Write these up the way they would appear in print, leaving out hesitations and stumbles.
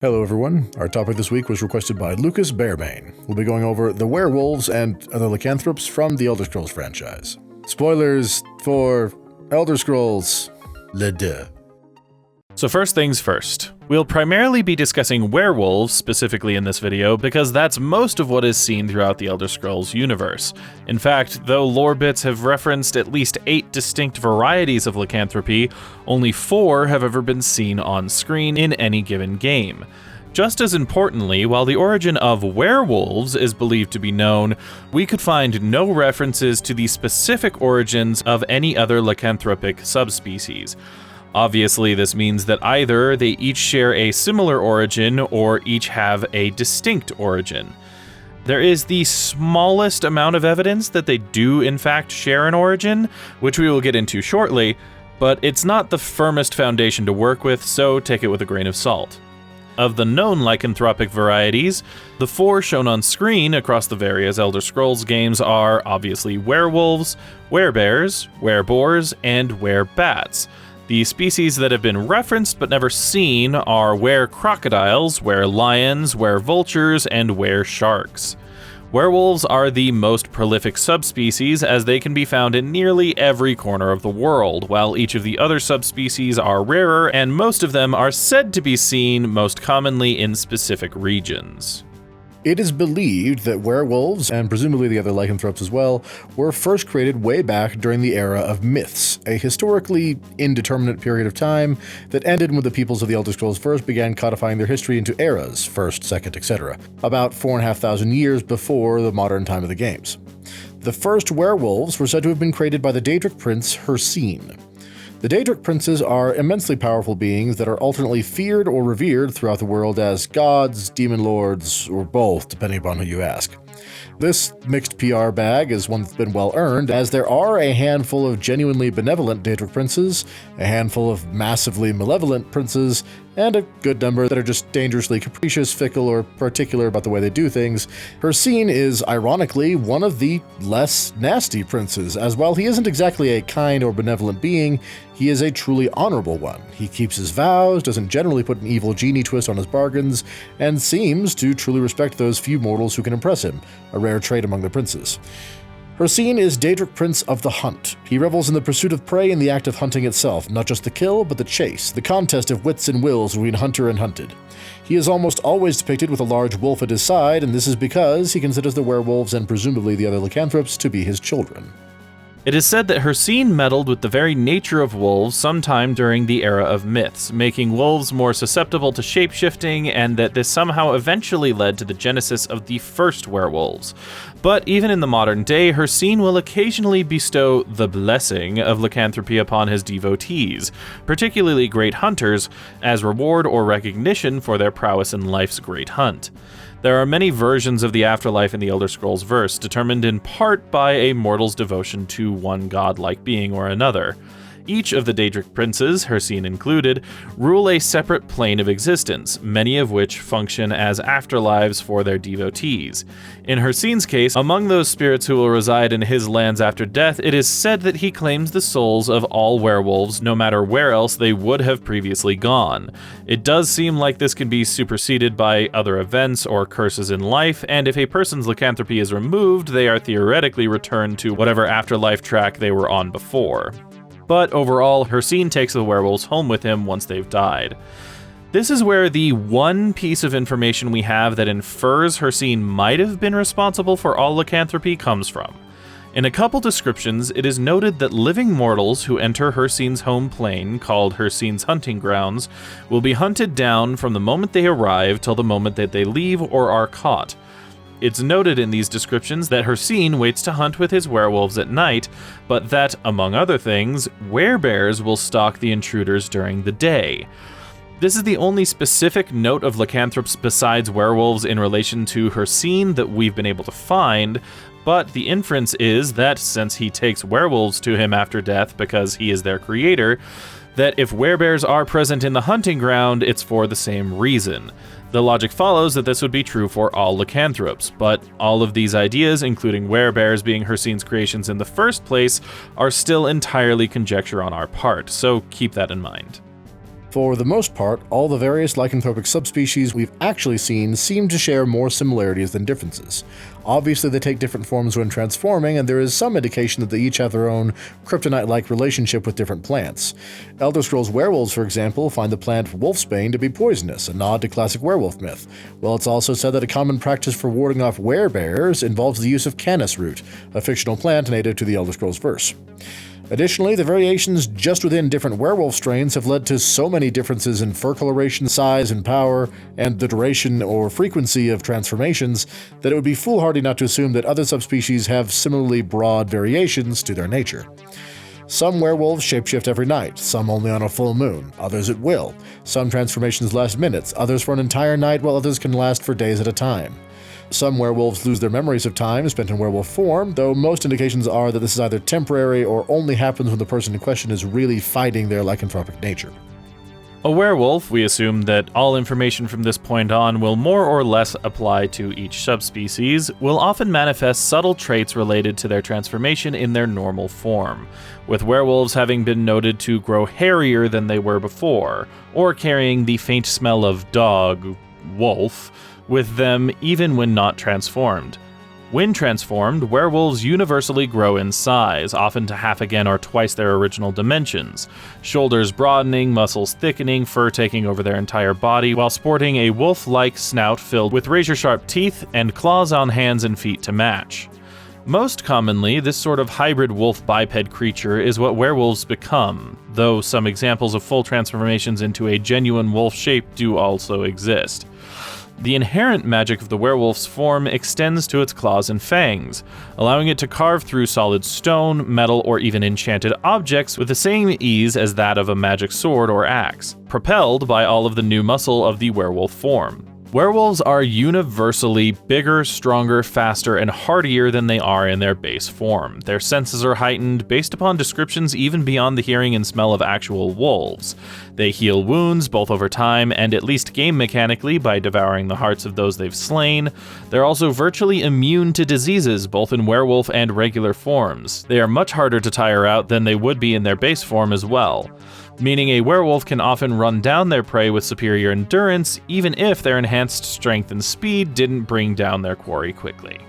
Hello everyone, our topic this week was requested by Lucas Bearbane. We'll be going over the Werewolves and other Lycanthropes from the Elder Scrolls franchise. Spoilers for Elder Scrolls Le Deux. So first things first, we'll primarily be discussing werewolves specifically in this video because that's most of what is seen throughout the Elder Scrolls universe. In fact, though lore bits have referenced at least 8 distinct varieties of lycanthropy, only 4 have ever been seen on screen in any given game. Just as importantly, while the origin of werewolves is believed to be known, we could find no references to the specific origins of any other lycanthropic subspecies. Obviously, this means that either they each share a similar origin or each have a distinct origin. There is the smallest amount of evidence that they do in fact share an origin, which we will get into shortly, but it's not the firmest foundation to work with, so take it with a grain of salt. Of the known lycanthropic varieties, the 4 shown on screen across the various Elder Scrolls games are obviously werewolves, werebears, wereboars, and werebats. The species that have been referenced but never seen are were-crocodiles, were-lions, were-vultures, and were-sharks. Werewolves are the most prolific subspecies as they can be found in nearly every corner of the world, while each of the other subspecies are rarer and most of them are said to be seen most commonly in specific regions. It is believed that werewolves, and presumably the other lycanthropes as well, were first created way back during the era of myths, a historically indeterminate period of time that ended when the peoples of the Elder Scrolls first began codifying their history into eras, first, second, etc., about 4,500 years before the modern time of the games. The first werewolves were said to have been created by the Daedric prince Hircine. The Daedric princes are immensely powerful beings that are alternately feared or revered throughout the world as gods, demon lords, or both, depending upon who you ask. This mixed PR bag is one that's been well earned, as there are a handful of genuinely benevolent Daedric princes, a handful of massively malevolent princes, and a good number that are just dangerously capricious, fickle, or particular about the way they do things. Hircine is, ironically, one of the less nasty princes, as while he isn't exactly a kind or benevolent being, he is a truly honorable one. He keeps his vows, doesn't generally put an evil genie twist on his bargains, and seems to truly respect those few mortals who can impress him, a rare trait among the princes. Hircine is Daedric Prince of the Hunt. He revels in the pursuit of prey and the act of hunting itself, not just the kill, but the chase, the contest of wits and wills between hunter and hunted. He is almost always depicted with a large wolf at his side, and this is because he considers the werewolves and presumably the other lycanthropes to be his children. It is said that Hircine meddled with the very nature of wolves sometime during the era of myths, making wolves more susceptible to shapeshifting, and that this somehow eventually led to the genesis of the first werewolves. But even in the modern day, Hircine will occasionally bestow the blessing of lycanthropy upon his devotees, particularly great hunters, as reward or recognition for their prowess in life's great hunt. There are many versions of the afterlife in the Elder Scrolls verse, determined in part by a mortal's devotion to one godlike being or another. Each of the Daedric princes, Hircine included, rule a separate plane of existence, many of which function as afterlives for their devotees. In Hircine's case, among those spirits who will reside in his lands after death, it is said that he claims the souls of all werewolves, no matter where else they would have previously gone. It does seem like this can be superseded by other events or curses in life, and if a person's lycanthropy is removed, they are theoretically returned to whatever afterlife track they were on before. But overall, Hircine takes the werewolves home with him once they've died. This is where the one piece of information we have that infers Hircine might have been responsible for all lycanthropy comes from. In a couple descriptions, it is noted that living mortals who enter Hircine's home plane, called Hircine's hunting grounds, will be hunted down from the moment they arrive till the moment that they leave or are caught. It's noted in these descriptions that Hircine waits to hunt with his werewolves at night, but that, among other things, werebears will stalk the intruders during the day. This is the only specific note of lycanthropes besides werewolves in relation to Hircine that we've been able to find, but the inference is that since he takes werewolves to him after death because he is their creator, that if werebears are present in the hunting ground, it's for the same reason. The logic follows that this would be true for all lycanthropes, but all of these ideas, including werebears being Hircine's creations in the first place, are still entirely conjecture on our part, so keep that in mind. For the most part, all the various lycanthropic subspecies we've actually seen seem to share more similarities than differences. Obviously, they take different forms when transforming, and there is some indication that they each have their own kryptonite-like relationship with different plants. Elder Scrolls Werewolves, for example, find the plant wolfsbane to be poisonous, a nod to classic werewolf myth, while it's also said that a common practice for warding off werebears involves the use of canis root, a fictional plant native to the Elder Scrolls verse. Additionally, the variations just within different werewolf strains have led to so many differences in fur coloration, size, and power, and the duration or frequency of transformations that it would be foolhardy not to assume that other subspecies have similarly broad variations to their nature. Some werewolves shapeshift every night, some only on a full moon, others at will. Some transformations last minutes, others for an entire night, while others can last for days at a time. Some werewolves lose their memories of time spent in werewolf form, though most indications are that this is either temporary or only happens when the person in question is really fighting their lycanthropic nature. A werewolf, we assume that all information from this point on will more or less apply to each subspecies, will often manifest subtle traits related to their transformation in their normal form, with werewolves having been noted to grow hairier than they were before, or carrying the faint smell of dog, wolf, with them even when not transformed. When transformed, werewolves universally grow in size, often to half again or twice their original dimensions, shoulders broadening, muscles thickening, fur taking over their entire body, while sporting a wolf-like snout filled with razor-sharp teeth and claws on hands and feet to match. Most commonly, this sort of hybrid wolf biped creature is what werewolves become, though some examples of full transformations into a genuine wolf shape do also exist. The inherent magic of the werewolf's form extends to its claws and fangs, allowing it to carve through solid stone, metal, or even enchanted objects with the same ease as that of a magic sword or axe, propelled by all of the new muscle of the werewolf form. Werewolves are universally bigger, stronger, faster, and hardier than they are in their base form. Their senses are heightened based upon descriptions even beyond the hearing and smell of actual wolves. They heal wounds both over time and at least game mechanically by devouring the hearts of those they've slain. They're also virtually immune to diseases both in werewolf and regular forms. They are much harder to tire out than they would be in their base form as well, meaning a werewolf can often run down their prey with superior endurance, even if their enhanced strength and speed didn't bring down their quarry quickly.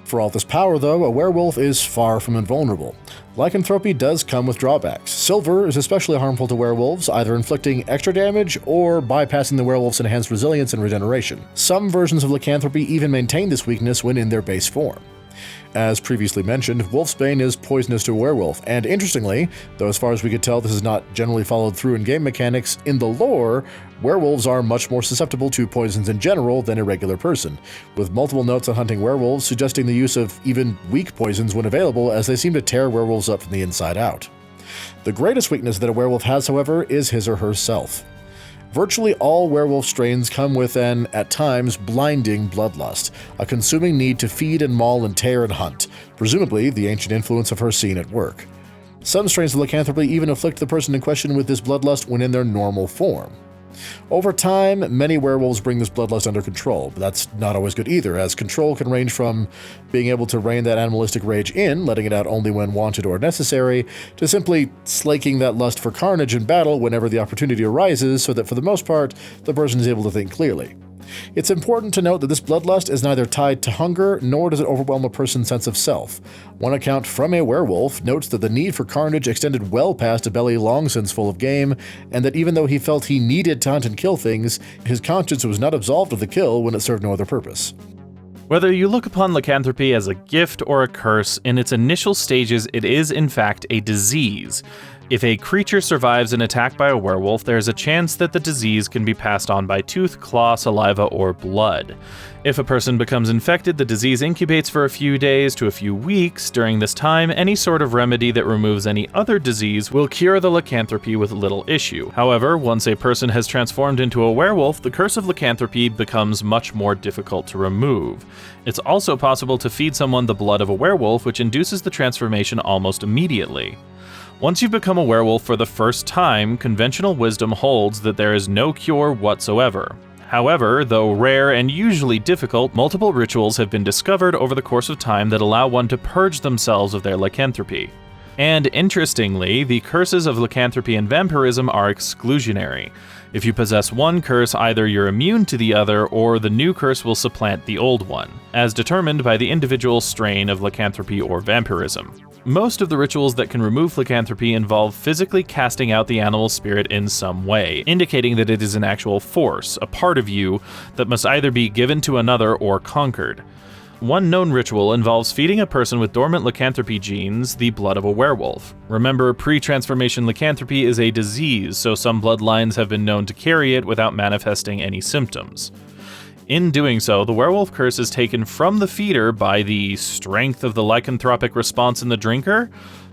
For all this power, though, a werewolf is far from invulnerable. Lycanthropy does come with drawbacks. Silver is especially harmful to werewolves, either inflicting extra damage or bypassing the werewolf's enhanced resilience and regeneration. Some versions of lycanthropy even maintain this weakness when in their base form. As previously mentioned, wolfsbane is poisonous to a werewolf, and interestingly, though as far as we could tell this is not generally followed through in game mechanics, in the lore, werewolves are much more susceptible to poisons in general than a regular person, with multiple notes on hunting werewolves suggesting the use of even weak poisons when available, as they seem to tear werewolves up from the inside out. The greatest weakness that a werewolf has, however, is his or herself. Virtually all werewolf strains come with an, at times, blinding bloodlust, a consuming need to feed and maul and tear and hunt, presumably the ancient influence of her scene at work. Some strains of lycanthropy even afflict the person in question with this bloodlust when in their normal form. Over time, many werewolves bring this bloodlust under control, but that's not always good either, as control can range from being able to rein that animalistic rage in, letting it out only when wanted or necessary, to simply slaking that lust for carnage in battle whenever the opportunity arises, so that for the most part, the person is able to think clearly. It's important to note that this bloodlust is neither tied to hunger, nor does it overwhelm a person's sense of self. One account from a werewolf notes that the need for carnage extended well past a belly long since full of game, and that even though he felt he needed to hunt and kill things, his conscience was not absolved of the kill when it served no other purpose. Whether you look upon lycanthropy as a gift or a curse, in its initial stages it is in fact a disease. If a creature survives an attack by a werewolf, there is a chance that the disease can be passed on by tooth, claw, saliva, or blood. If a person becomes infected, the disease incubates for a few days to a few weeks. During this time, any sort of remedy that removes any other disease will cure the lycanthropy with little issue. However, once a person has transformed into a werewolf, the curse of lycanthropy becomes much more difficult to remove. It's also possible to feed someone the blood of a werewolf, which induces the transformation almost immediately. Once you've become a werewolf for the first time, conventional wisdom holds that there is no cure whatsoever. However, though rare and usually difficult, multiple rituals have been discovered over the course of time that allow one to purge themselves of their lycanthropy. And interestingly, the curses of lycanthropy and vampirism are exclusionary. If you possess one curse, either you're immune to the other, or the new curse will supplant the old one, as determined by the individual strain of lycanthropy or vampirism. Most of the rituals that can remove lycanthropy involve physically casting out the animal spirit in some way, indicating that it is an actual force, a part of you, that must either be given to another or conquered. One known ritual involves feeding a person with dormant lycanthropy genes the blood of a werewolf. Remember, pre-transformation lycanthropy is a disease, so some bloodlines have been known to carry it without manifesting any symptoms. In doing so, the werewolf curse is taken from the feeder by the strength of the lycanthropic response in the drinker.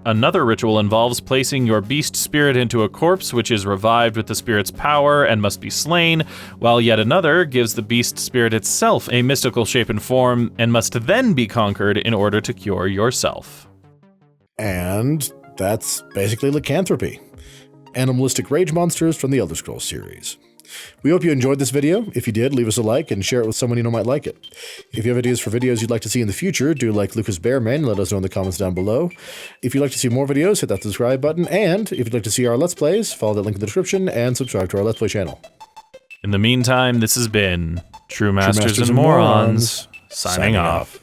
Another ritual involves placing your beast spirit into a corpse, which is revived with the spirit's power and must be slain, while yet another gives the beast spirit itself a mystical shape and form and must then be conquered in order to cure yourself. And that's basically lycanthropy. Animalistic rage monsters from the Elder Scrolls series. We hope you enjoyed this video. If you did, leave us a like and share it with someone you know might like it. If you have ideas for videos you'd like to see in the future, do like Lucas Bearman and let us know in the comments down below. If you'd like to see more videos, hit that subscribe button, and if you'd like to see our Let's Plays, follow that link in the description and subscribe to our Let's Play channel. In the meantime, this has been True Masters and Morons, signing off.